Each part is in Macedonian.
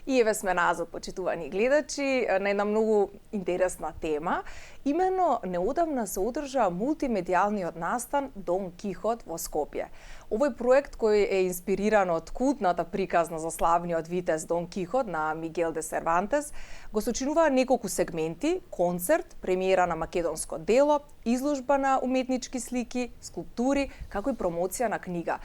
И еве сме назад, почитувани гледачи, на една многу интересна тема. Имено неодамна се одржа мултимедијалниот настан Дон Кихот во Скопје. Овој проект кој е инспириран од култната приказна за славниот витез Дон Кихот на Мигел де Сервантес, го сочинува неколку сегменти: концерт, премиера на македонско дело, изложба на уметнички слики, скулптури, како и промоција на книга.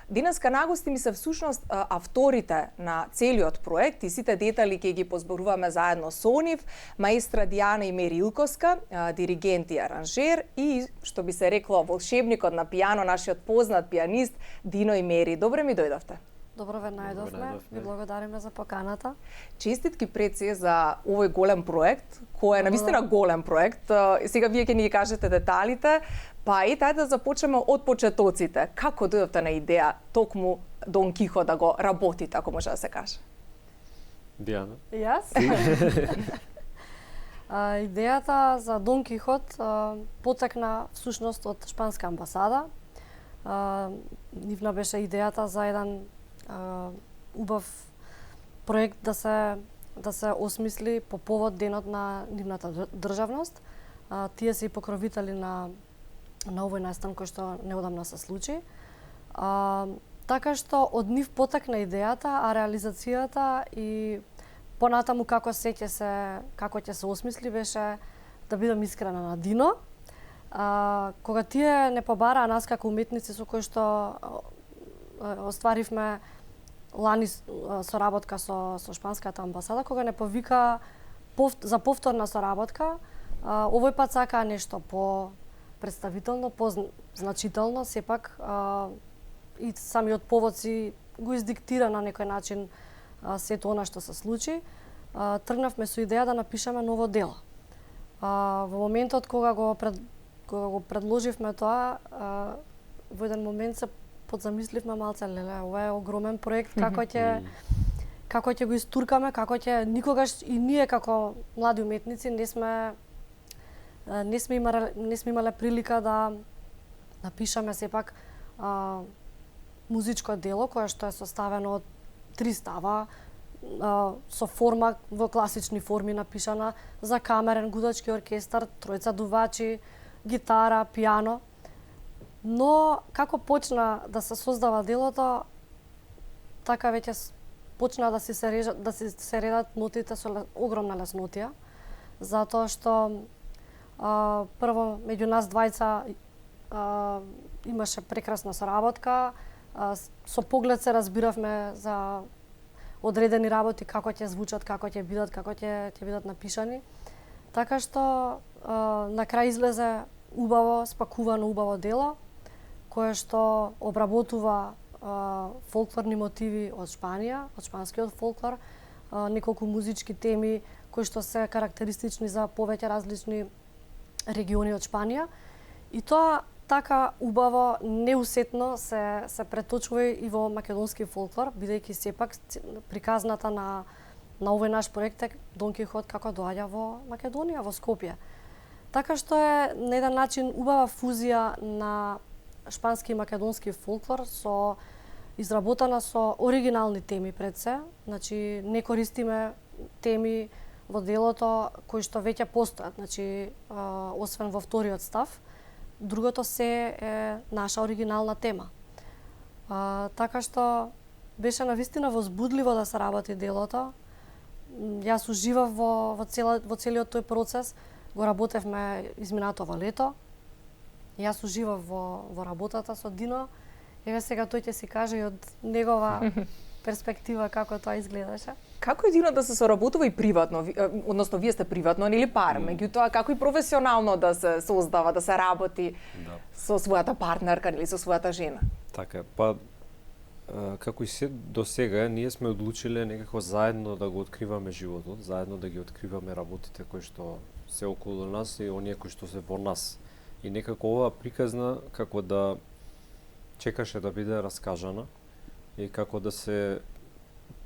Денеска нагости ми се всушност авторите на целиот проект и сите детали ќе ги позборуваме заедно со нив, маестра Дијана Имерилковска, диригент и аранжер, и, што би се рекло, волшебникот на пијано, нашиот познат пијанист Дино Имери. Добре ми дојдовте. Добро ве најдовме, ви благодариме за поканата. Честитки пред се за овој голем проект, кој е навистина голем проект. Сега вие ќе ни ги кажете деталите, па и тај да започнеме од почетоците. Како дојдовте на идеја токму Дон Кихот да го работите, ако може да се каже? Дијана? Јас? Идејата за Дон Кихот потекна всушност од Шпанска амбасада. Нивна беше идејата за еден убав проект да се осмисли по повод денот на нивната државност. Тие се и покровители на овој настан кој што неодамна се случи. Така што од нив потекна идејата, а реализацијата и понатаму како ќе се осмисли беше, да бидам искрена, на Дино. Кога тие не побараа нас како уметници со кои што остваривме лани соработка со Шпанската амбасада, кога не повика за повторна соработка, овој пат сакаа нешто по-представително, по-значително, сепак и самиот повод си го издиктира на некој начин сето она што се случи. Тргнавме со идеја да напишеме ново дело. Во моментот кога го предложивме тоа, во еден момент се подзамисливме малце, леле, ова е огромен проект, како ќе го истуркаме, никогаш и ние како млади уметници не сме имале прилика да напишеме сепак музичко дело кое што е составено од 3 става, со форма во класични форми напишана за камерен гудачки оркестар, тројца дувачи, гитара, пијано. Но како почна да се создава делото, така веќе почна да се редат нотите со огромна леснотија, затоа што прво меѓу нас двајца имаше прекрасна соработка, со поглед се разбиравме за одредени работи, како ќе звучат, како ќе бидат напишани. Така што на крај излезе убаво, спакувано убаво дело, кое што обработува фолклорни мотиви од Шпанија, од шпанскиот фолклор, неколку музички теми кои што се карактеристични за повеќе различни региони од Шпанија. И тоа така убаво, неусетно се преточува и во македонски фолклор, бидејќи сепак приказната на овој наш проект е Дон Кихот како доаѓа во Македонија, во Скопје. Така што е на еден начин убава фузија на шпански и македонски фолклор, изработена со оригинални теми пред се. Значи, не користиме теми во делото кои што веќе постојат, значи, освен во вториот став, другото се е наша оригинална тема. Така што беше навистина возбудливо да се работи делото. Јас уживав во целиот тој процес, го работевме изминатово лето. Јас уживав во работата со Дино. Еве сега тој ќе си каже и од негова перспектива како тоа изгледаше. Како е Дино да се соработува и приватно, односно вие сте приватно, нели пар, меѓутоа како и професионално да се создава, да се работи со својата партнерка или со својата жена? Така, како и се до сега, ние сме одлучиле некако заедно да го откриваме животот, заедно да ги откриваме работите кои што се околу нас и оние кои што се во нас. И некако оваа приказна како да чекаше да биде раскажана и како да се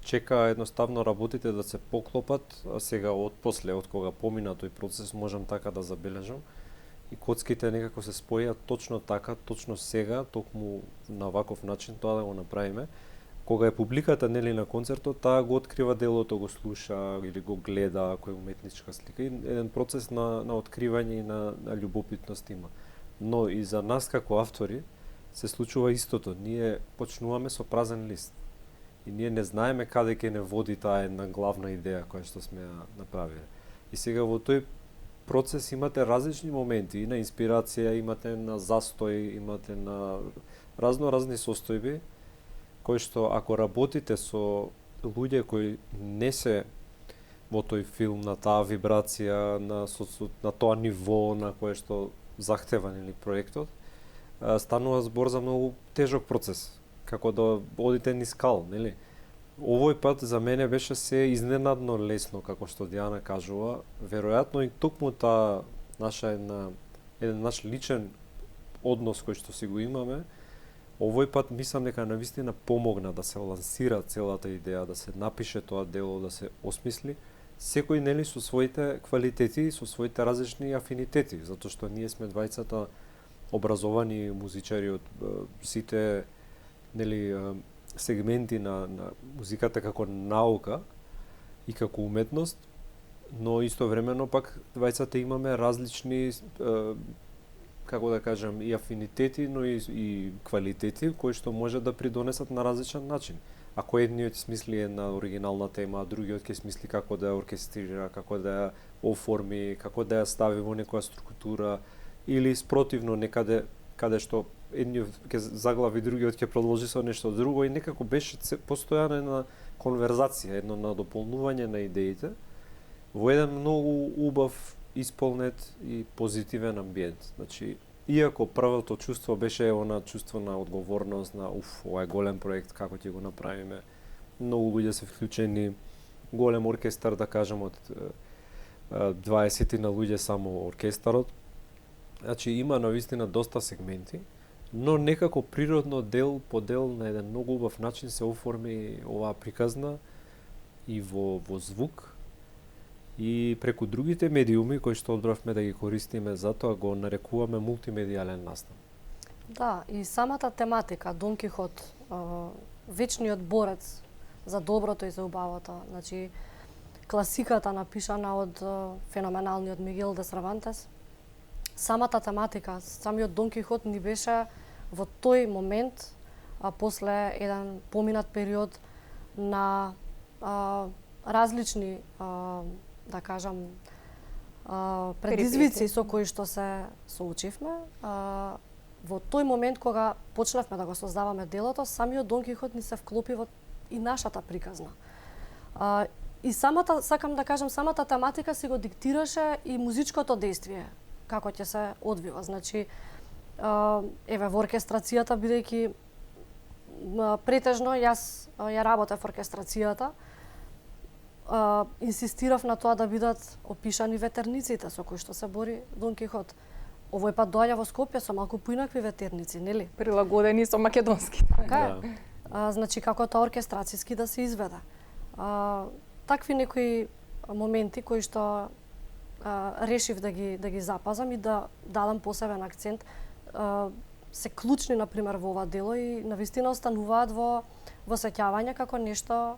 чека едноставно работите да се поклопат, а сега од кога помина тој процес, можам така да забележам. И коцките некако се спојат точно така, точно сега, токму на ваков начин тоа да го направиме. кога е публиката нели на концертот, таа го открива делото, го слуша или го гледа ако е уметничка слика. И еден процес на откривање и на љубопитност има. Но и за нас како автори се случува истото. Ние почнуваме со празен лист. И ние не знаеме каде ќе не води таа една главна идеја која што сме ја направиле. И сега во тој процес имате различни моменти, и на инспирација, имате на застој, имате на разни состојби, кои што ако работите со луѓе кои не се во тој филм на таа вибрација, на тоа ниво на кое што захтева нели проектот, станува збор за многу тежок процес, како да одите низ скал, нели? Овој пат за мене беше се изненадно лесно, како што Диана кажува. Веројатно и токму таа еден наш личен однос кој што си го имаме, овој пат мислам дека навистина помогна да се лансира целата идеја, да се напише тоа дело, да се осмисли, секој нели со своите квалитети, со своите различни афинитети, затоа што ние сме двајцата образовани музичари од сите нели сегменти на музиката како наука и како уметност, но истовремено пак двајцата имаме различни како да кажам и афинитети, но и квалитети кои што може да придонесат на различен начин. Ако едниот смисли една оригинална тема, а другиот ќе смисли како да ја оркестрира, како да ја оформи, како да ја стави во некоја структура, или спротивно некаде каде што едниот ќе заглави, другиот ќе продолжи со нешто друго, и некако беше постојана една конверзација, едно надополнување на идеите во еден многу убав, исполнет и позитивен амбиент. Значи, иако првото чувство беше она чувство на одговорност, на ова е голем проект, како ќе го направиме, многу луѓе се вклучени, голем оркестар, да кажам, од 20 на луѓе само оркестарот. Значи, има навистина доста сегменти, но некако природно дел по дел на еден многу убав начин се оформи оваа приказна и во звук, и преку другите медиуми кои што одбравме да ги користиме, затоа го нарекуваме мултимедијален настан. Да, и самата тематика, Дон Кихот, вечниот борец за доброто и за убавото, значи класиката напишана од феноменалниот Мигел де Сервантес, самата тематика, самиот Дон Кихот ни беше во тој момент, после еден поминат период на различни да кажам, предизвици со кои што се соочивме, во тој момент кога почнавме да го создаваме делото, самиот Дон Кихот ни се вклопи во и нашата приказна. И сакам да кажам, самата тематика си го диктираше и музичкото действие, како ќе се одвива. Значи, еве, во оркестрацијата, бидејќи претежно јас ја работев во оркестрацијата, инсистирав на тоа да бидат опишани ветерниците со кои што се бори Дон Кихот. Овој пат доаѓа во Скопје со малку поинакви ветерници, нели? Прилагодени со македонски. Така е. Значи, како тоа оркестрацијски да се изведе. Такви некои моменти кои што решив да ги запазам и да дадам посебен акцент, се клучни, например, во ова дело и навистина остануваат во сеќавање како нешто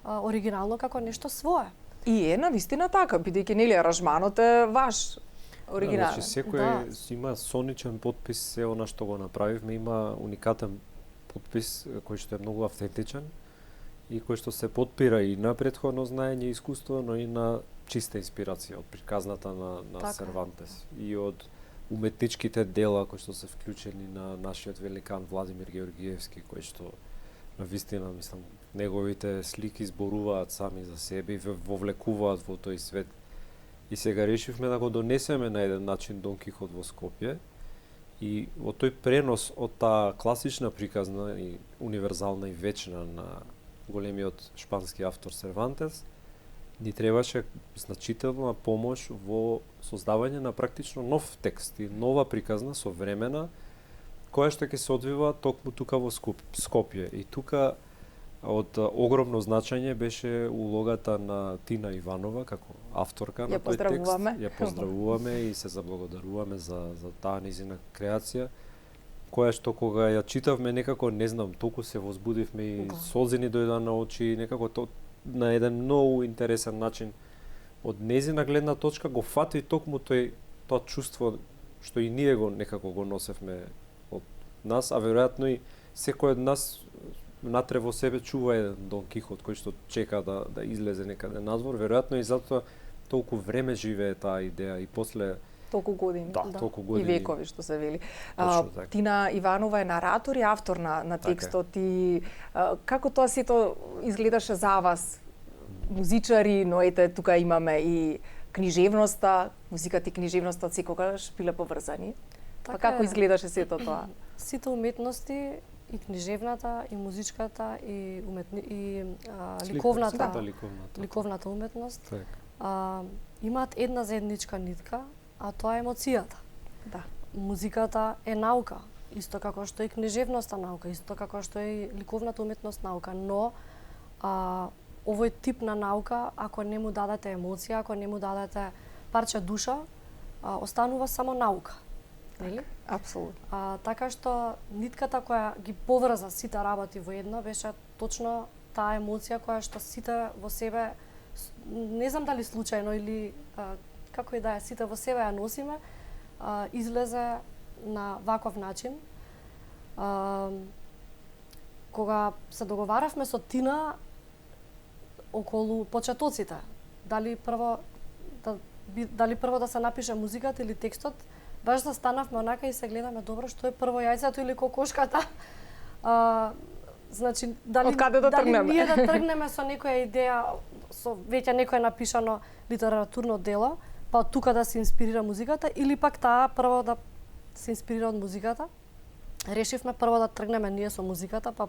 оригинално, како нешто свое. И е навистина така, бидејќи нели аранжманот е ваш оригинален. Значи, секој има соничен потпис, се она што го направивме, има уникатен потпис кој што е многу автентичен и кој што се потпира и на претходно знаење и искуство, но и на чиста инспирација од приказната на така Сервантес и од уметничките дела кои што се вклучени на нашиот великан Владимир Георгиевски, кој што навистина, мислам, неговите слики зборуваат сами за себе и вовлекуваат во тој свет. И сега решивме да го донесеме на еден начин Дон Кихот во Скопје и во тој пренос од таа класична приказна и универзална и вечна на големиот шпански автор Сервантес, ни требаше значителна помош во создавање на практично нов текст и нова приказна современа, која што ќе се одвива токму тука во Скопје. И тука од огромно значење беше улогата на Тина Иванова како авторка на тој текст. Ја поздравуваме и се заблагодаруваме за таа низина креација. која што кога ја читавме некако, не знам, толку се возбудивме и солзи ни дојдоа на очи, некако на еден многу интересен начин од нејзина гледна точка го фати токму тоа чувство што и ние го некако го носевме од нас, а веројатно и секој од нас натре во себе чува еден Дон Кихот кој што чека да излезе некаде надвор, веројатно и затоа толку време живее таа идеја и после толку години. Да, толку години. И векови, што се вели. Така. Тина Иванова е наратор и автор на текстот и како тоа сето изгледаше за вас? Музичари, но ете тука имаме и книжевноста, музиката и книжевноста секогаш биле поврзани. Па како изгледаше сето тоа? Сите уметности, и книжевната, и музичката, и ликовната уметност, имаат една заедничка нитка, а тоа е емоцијата. Да. Музиката е наука, исто како што и книжевноста наука, исто како што и ликовната уметност наука, но овој тип на наука, ако не му дадете емоција, ако не му дадете парче душа, останува само наука. Нели? Апсолутно. Така што нитката која ги поврза сите работи во едно беше точно таа емоција која што сите во себе, не знам дали случајно или како и да е, сите во себе ја носиме, излезе на ваков начин. Кога се договаравме со Тина околу почетоците, дали прво да се напише музиката или текстот, баш застанавме онака и се гледаме, добро, што е прво јајцето или кокошката? Значи, дали ние да тргнеме со некоја идеја, со веќе некое напишано литературно дело, па од тука да се инспирира музиката, или пак таа прво да се инспирира од музиката. Решивме прво да тргнеме ние со музиката, па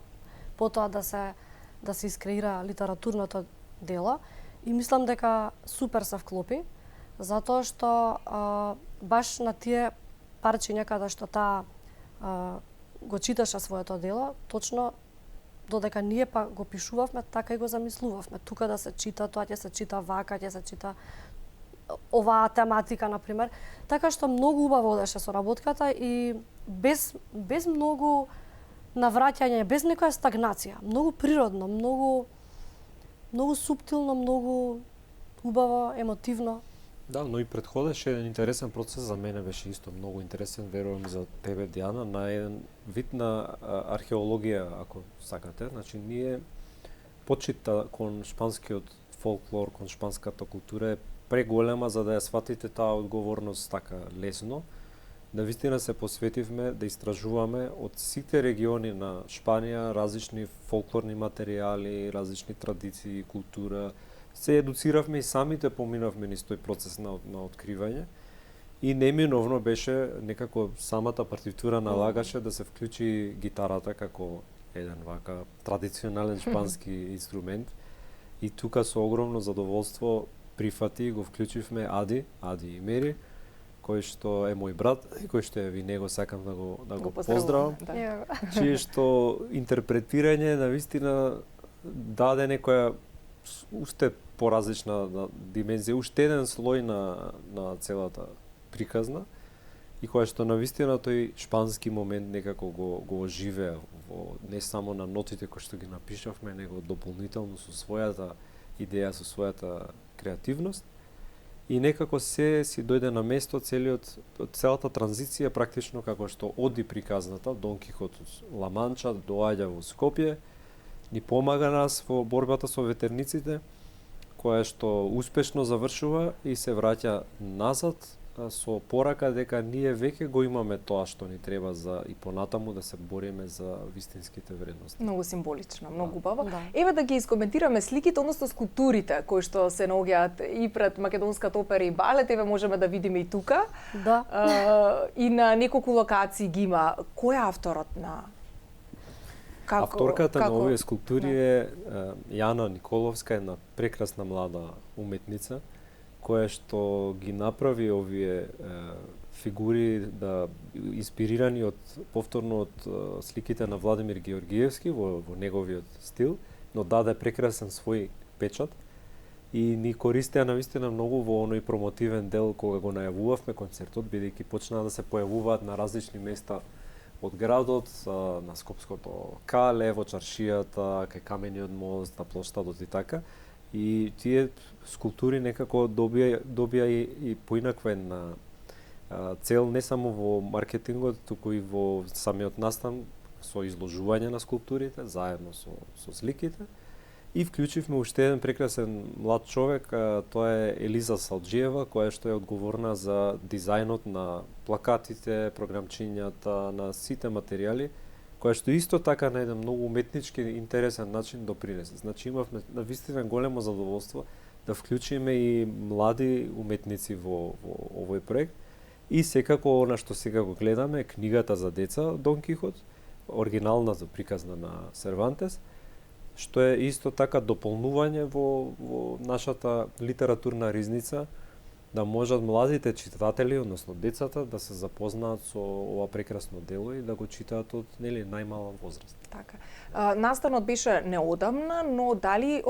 потоа да се искреира литературното дело. И мислам дека супер се вклопи, затоа што баш на тие парчиња каде што таа го читаше своето дело, точно додека ние па го пишувавме, така и го замислувавме. Тука да се чита, тоа ќе се чита вака, ќе се чита оваа тематика, например. Така што многу убаво одеше соработката и без многу навраќање, без некоја стагнација. Многу природно, многу суптилно, многу убаво, емотивно. Да, но и предходеше еден интересен процес, за мене беше исто многу интересен, верувам за тебе, Диана, на еден вид на археологија, ако сакате. Значи, ние почита кон шпанскиот фолклор, кон шпанската култура е преголема за да ја сватите таа одговорност така лесно. Да вистина се посветивме да истражуваме од сите региони на Шпанија различни фолклорни материјали, различни традиции, култура. Се едуциравме и самите поминавме низ тој процес на откривање. И неминовно беше некако самата партитура налагаше да се вклучи гитарата како еден вака традиционален шпански инструмент. И тука со огромно задоволство прифати и го вклучивме Ади и Мери, кој што е мој брат и кој што е ви него сакам да го поздравам. Да. Чие што интерпретирање на вистина даде некоја уште поразлична димензија, уште еден слој на целата приказна и која што на вистина тој шпански момент некако го оживеа не само на нотите кои што ги напишавме, него дополнително со својата идеја, со својата креативност. И некако се си дојде на место целата транзиција практично како што оди приказната, Дон Кихот од Ла Манча доаѓа во Скопје, ни помага нас во борбата со ветерниците, која што успешно завршува и се враќа назад со порака дека ние веќе го имаме тоа што ни треба за и понатаму да се бориме за вистинските вредности. Многу символично, многу убаво. Да. Еве да ги искоментираме сликите, односно скулптурите кои што се наоѓаат и пред Македонската опера и балет, еве можеме да видиме и тука. Да. И на неколку локации ги има. Кој е авторот на Авторката на овие скулптури е Јана Николовска, една прекрасна млада уметница, која што ги направи овие фигури инспирирани повторно од сликите на Владимир Георгиевски во неговиот стил, но даде прекрасен свој печат и ни користеа навистина многу во оној промотивен дел кога го најавувавме концертот, бидејќи почнаа да се појавуваат на различни места од градот, на Скопското кале, во чаршијата, кај камениот мост, на плоштадот и така. И тие скулптури некако добија и поинаква една цел не само во маркетингот, туку и во самиот настан со изложување на скулптурите, заедно со сликите. И вклучивме уште еден прекрасен млад човек, тоа е Елиза Салџиева, која што е одговорна за дизајнот на плакатите, програмчињата, на сите материјали, која што исто така на еден многу уметнички интересен начин допринесе. Значи имавме навистина големо задоволство да вклучиме и млади уметници во овој проект. И секако она што сега го гледаме, книгата за деца Дон Кихот, оригиналната приказна на Сервантес, што е исто така дополнување во нашата литературна ризница, да можат младите читатели, односно децата, да се запознаат со ова прекрасно дело и да го читаат од најмала возраст. Така. Настанот беше неодамна, но дали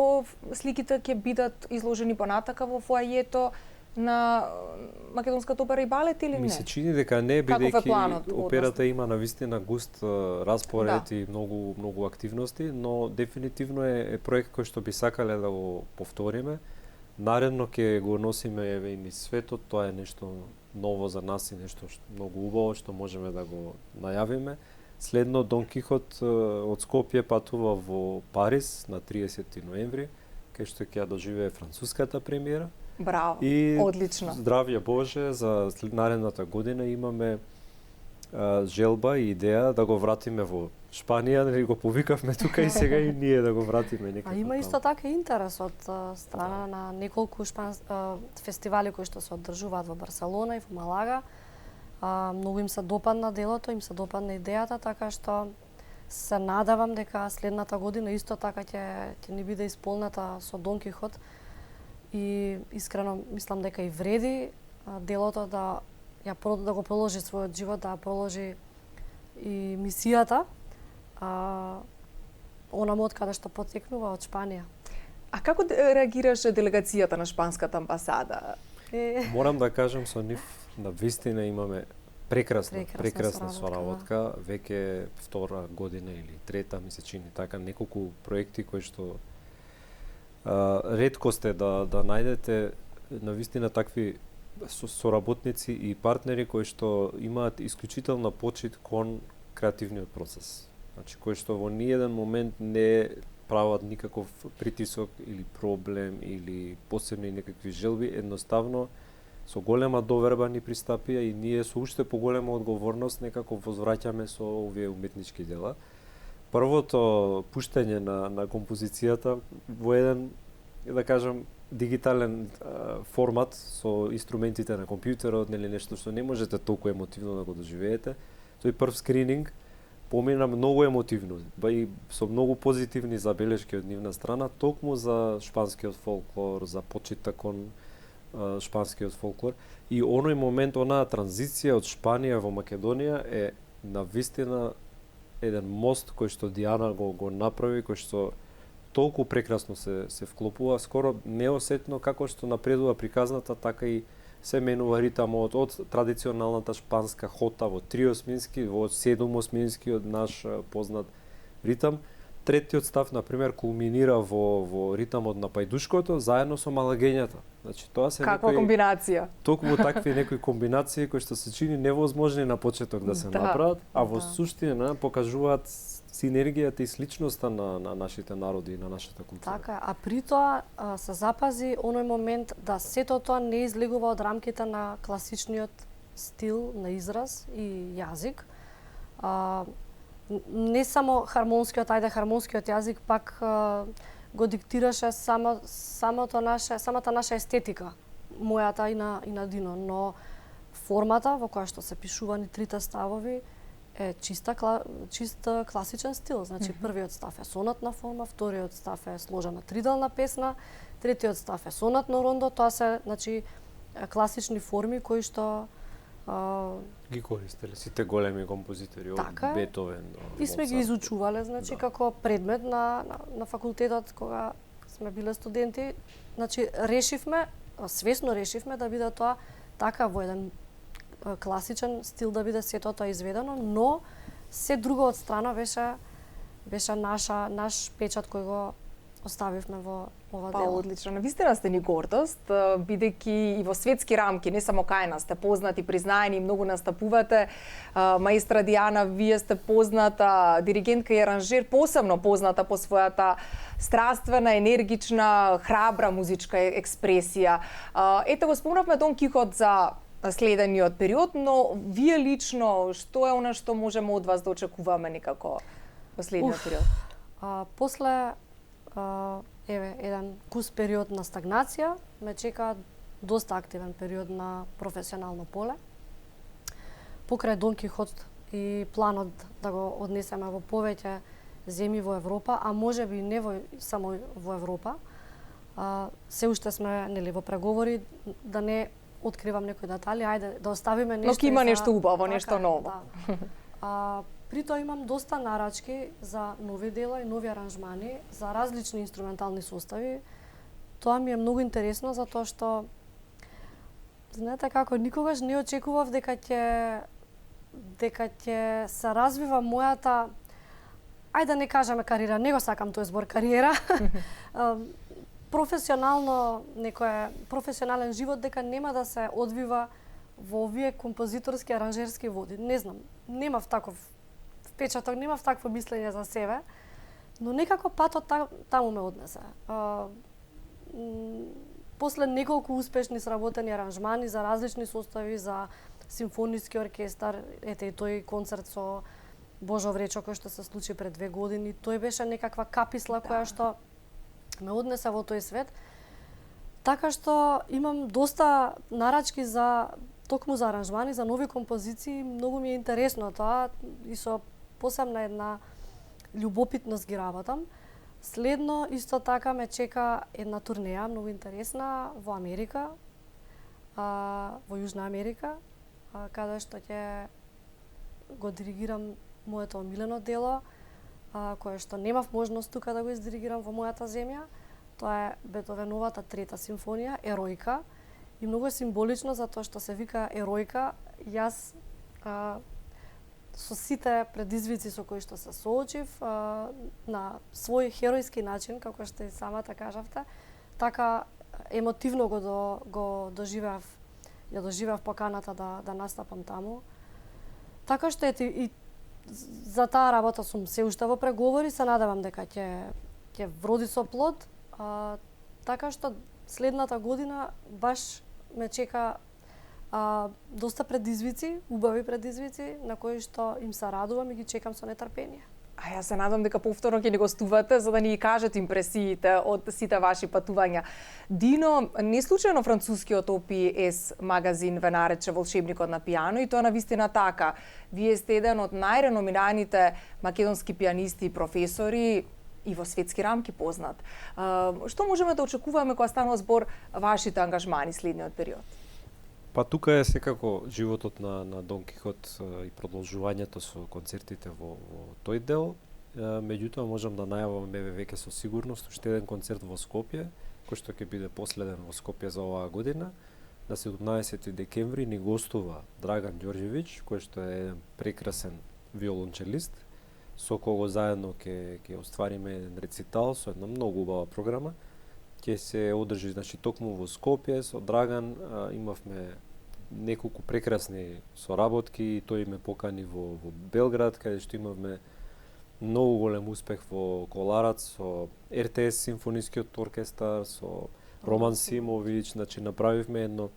сликите ќе бидат изложени понатака во фоајето на Македонската опера и балет или не? Ми се чини дека не, бидејќи операта има навистина густ распоред и многу активности, но дефинитивно е проект кој што би сакале да го повториме. Наредно ќе го носиме и низ светот, тоа е нешто ново за нас и нешто многу убаво што можеме да го најавиме. Следно Дон Кихот од Скопје патува во Париз на 30 ноември, кај што ќе ја доживее француската премиера. Браво, и одлично. Здравје Боже, за наредната година имаме желба и идеја да го вратиме во Шпанија, да го повикавме тука и сега и ние да го вратиме некако. А има исто така интерес од страна на неколку фестивали кои што се одржуваат во Барселона и во Малага. Многу им се допадна делото, им се допадна идејата, така што се надавам дека следната година исто така ќе ни биде исполната со Дон Кихот. И искрено мислам дека и вреди делото да го проложи својот живот, да проложи и мисијата, онаму од каде што потекнува од Шпанија. А како реагираше делегацијата на Шпанската амбасада? Морам да кажам, со нив навистина имаме прекрасна соработка, веќе втора година или трета, ми се чини така, неколку проекти кои што ретко сте да најдете навистина такви соработници и партнери кои што имаат исклучителна почит кон креативниот процес. Значи, кои што во ниеден момент не прават никаков притисок или проблем или посебни некакви желби, едноставно со голема доверба ни пристапија и ние со уште поголема одговорност некако возвраќаме со овие уметнички дела. Првото пуштање на композицијата во еден, да кажам, дигитален формат со инструментите на компјутерот, нешто што не можете толку емотивно да го доживеете. Тој прв скрининг помина многу емотивно, и со многу позитивни забелешки од нивна страна, токму за шпанскиот фолклор, за почита кон шпанскиот фолклор. И оној момент, онаа транзиција од Шпанија во Македонија е навистина еден мост кој што Диана го направи, кој што толку прекрасно се вклопува, скоро неосетно како што напредува приказната, така и се менува ритамот од традиционалната шпанска хота во 3/8, во 7/8 наш познат ритам. Третиот став, например, кулминира во ритамот на пајдушкото заедно со малагењата. Значи, тоа се каква комбинација? Токму такви некои комбинации кои што се чини невозможни на почеток да се направат, а во суштина покажуваат синергијата и сличноста на нашите народи и на нашата култура. Така, а при тоа се запази оној момент да сето тоа не излегува од рамките на класичниот стил на израз и јазик. Не само хармонскиот јазик пак го диктираше самата наша естетика, мојата и на Дино, но формата во која што се пишувани трите ставови е чист класичен стил. Значи, првиот став е сонатна форма, вториот став е сложена триделна песна, третиот став е сонатно рондо, тоа се, значи, класични форми кои што ги користеле сите големи композитори, од Бетовен до и сме ги изучувале, значи, како предмет на факултетот кога сме биле студенти. Значи, свесно решивме да биде тоа така во еден класичен стил, да биде сето тоа изведено, но се друго од страна беше наш печат кој го оставивме во ова дело. Одлично. Навистина сте ни гордост, бидејќи и во светски рамки, не само кај нас, сте познати, признаени и многу настапувате. Маестра Дијана, вие сте позната диригентка и аранжер, посебно позната по својата страствена, енергична, храбра музичка експресија. Ете го спомнавме Дон Кихот за следениот период, но вие лично, што е она што можеме од вас да очекуваме некако во следниот период? После еден кус период на стагнација, ме чека доста активен период на професионално поле. Покрај Дон Кихот и планот да го однесеме во повеќе земји во Европа, а можеби не само во Европа, се уште сме во преговори, да не откривам некои детали, ајде да оставиме нешто. Но ќе има нешто убаво, нешто ново. Да. При тоа имам доста нарачки за нови дела и нови аранжмани за различни инструментални состави. Тоа ми е многу интересно затоа што знаете како никогаш не очекував дека ќе се развива мојата, ајде да не кажеме кариера, не го сакам тој збор кариера. Професионален живот дека нема да се одвива во овие композиторски аранжерски води. Не знам, немав таков впечаток, немав такво мислење за себе, но некако патот таму ме однесе. После неколку успешни сработени аранжмани за различни состави, за симфониски оркестар, ете и тој концерт со Божо Вречо кој што се случи пред 2 години, тој беше некаква каписла која што ме однесе во тој свет. Така што имам доста нарачки токму за аранжмани, за нови композиции, многу ми е интересно тоа и со посебна една љубопитност ги работам. Следно, исто така ме чека една турнеја, многу интересна, во Америка, во Јужна Америка, каде што ќе го диригирам моето омилено дело, кое што немав можност тука да го издиригирам во мојата земја. Тоа е Бетовеновата 3-та симфонија, Ероика, и многу е символично затоа што се вика Ероика. Јас со сите предизвици со кои што се соочив, на свој херојски начин, како што и самата кажавте, така емотивно го доживеав поканата да настапам таму. Така што и за таа работа сум се уште во преговори, се надевам дека ќе вроди со плод. Така што следната година баш ме чека доста предизвици, убави предизвици, на кои што им се радувам и ги чекам со нетрпение. Јас се надам дека повторно ќе ни гостувате за да ни кажете импресиите од сите ваши патувања. Дино, не случајно францускиот OPS магазин ве нарече волшебникот на пијано и тоа навистина така. Вие сте еден од најреномираните македонски пијанисти и професори и во светски рамки познат. Што можеме да очекуваме кога станува збор вашите ангажмани следниот период? Па тука е секако животот на Дон Кихот и продолжувањето со концертите во тој дел. Меѓутоа можам да најавам веќе со сигурност уште еден концерт во Скопје, кој што ќе биде последен во Скопје за оваа година. На 17 декември ни гостува Драган Ѓорѓевиќ, кој што е еден прекрасен виолончелист, со кого заедно ќе оствариме еден рецитал со една многу убава програма. Ќе се одржи токму во Скопје со Драган. Имавме неколку прекрасни соработки и тој ме покани во Белград, каде што имавме многу голем успех во Коларац со РТС симфонискиот оркестар, со Роман Симовиќ, направивме едно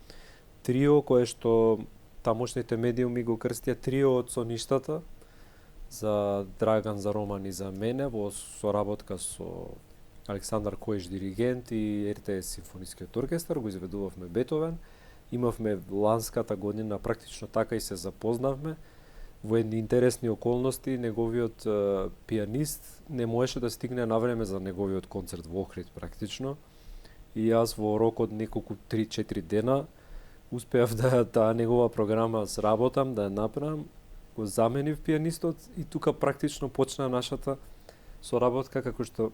трио кое што тамошните медиуми го крстија трио од соништата за Драган, за Роман и за мене во соработка со Александар Којш диригент и РТС симфонискиот оркестар, го изведувавме Бетовен. Имавме ланската година практично така и се запознавме во едни интересни околности. Неговиот пијанист не можеше да стигне на време за неговиот концерт во Охрид практично. И јас во рок од неколку 3-4 дена успеав да таа негова програма сработам, да ја направам, го заменив пијанистот и тука практично почна нашата соработка, како што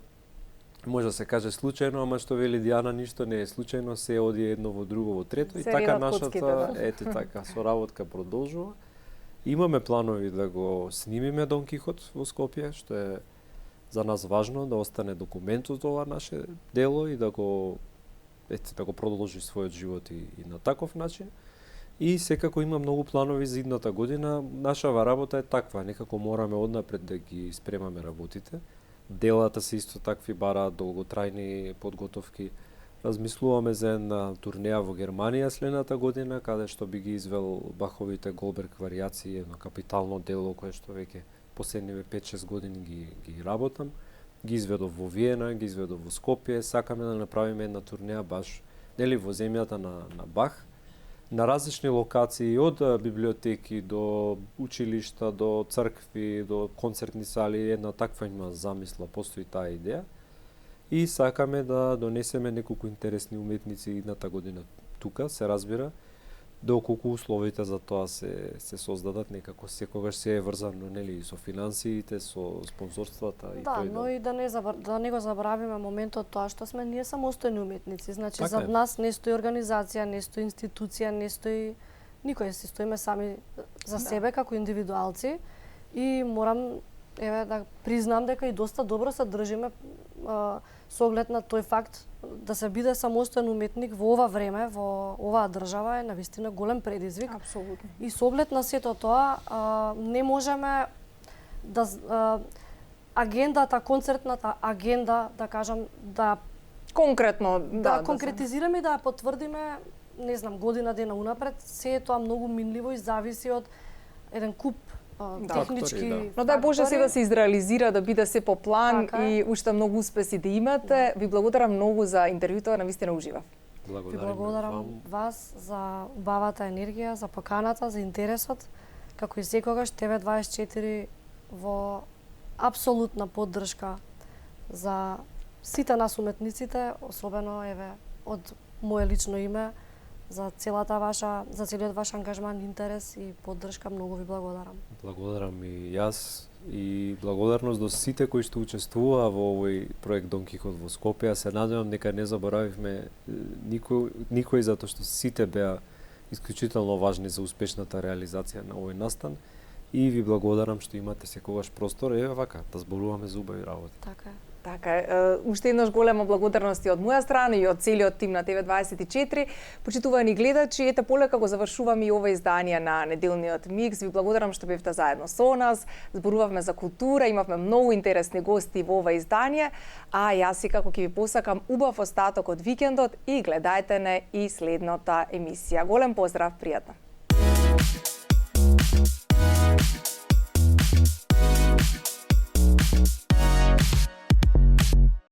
може да се каже случајно, ама што вели Дијана, ништо не е случајно, се оди едно во друго во трето и така нашата така соработка продолжува. Имаме планови да го снимиме Дон Кихот во Скопје, што е за нас важно да остане документ од ова наше дело и да го продолжи својот живот и на таков начин. И секако има многу планови за идната година. Нашава работа е таква, некако мораме однапред да ги спремаме работите. Делата се исто такви, бараат долготрајни подготовки. Размислуваме за една турнеја во Германија следната година, каде што би ги извел Баховите Голберг варијации, едно капитално дело кое што веќе последниве 5-6 години ги работам. Ги изведов во Виена, ги изведов во Скопје, сакаме да направиме една турнеја баш во земјата на Бах, на различни локации, од библиотеки до училишта, до цркви, до концертни сали, една таква има замисла, постои таа идеја. И сакаме да донесеме неколку интересни уметници идната година тука, се разбира, доколку условите за тоа се создадат, некако секогаш се е врзано со финансиите, со спонзорствата и тој. Да, но и да не го забравиме моментот тоа што сме ние самостојни уметници. Значи за нас не стои организација, не стои институција, не стои никој, си стоиме сами за себе како индивидуалци и морам да признам дека и доста добро се држиме со оглед на тој факт да се биде самостоен уметник во ова време, во оваа држава е навистина голем предизвик. Апсолутно. И со оглед на сето тоа не можеме да агендата, концертната агенда, да кажам, да конкретно да конкретизираме и да ја потврдиме, не знам, година дена унапред, се е тоа многу минливо и зависи од еден куп технички фактори. Но дај Боже се да се изреализира, да биде се по план и уште многу успеси да имате. Ви благодарам многу за интервјуто, навистина уживав. Ви благодарам вас за убавата енергија, за поканата, за интересот, како и секогаш TV24 во апсолутна поддршка за сите нас уметниците, особено од мое лично име, за целиот ваш ангажман, интерес и поддршка. Многу ви благодарам. Благодарам и јас и благодарност до сите кои што учествуваа во овој проект Дон Кихот во Скопје. Се надевам дека не заборавивме никој затоа што сите беа исклучително важни за успешната реализација на овој настан. И ви благодарам што имате секогаш простор, вака, да зборуваме за убави работи. Така е. Така е. Уште еднаш голема благодарност и од моја страна и од целиот тим на TV24. Почитувани гледачи, ете полека го завршуваме и ова издание на неделниот микс. Ви благодарам што бевте заедно со нас. Зборувавме за култура, имавме многу интересни гости во ова издание, а јас секако ќе ви посакам убав остаток од викендот и гледајте не и следната емисија. Голем поздрав, пријатно.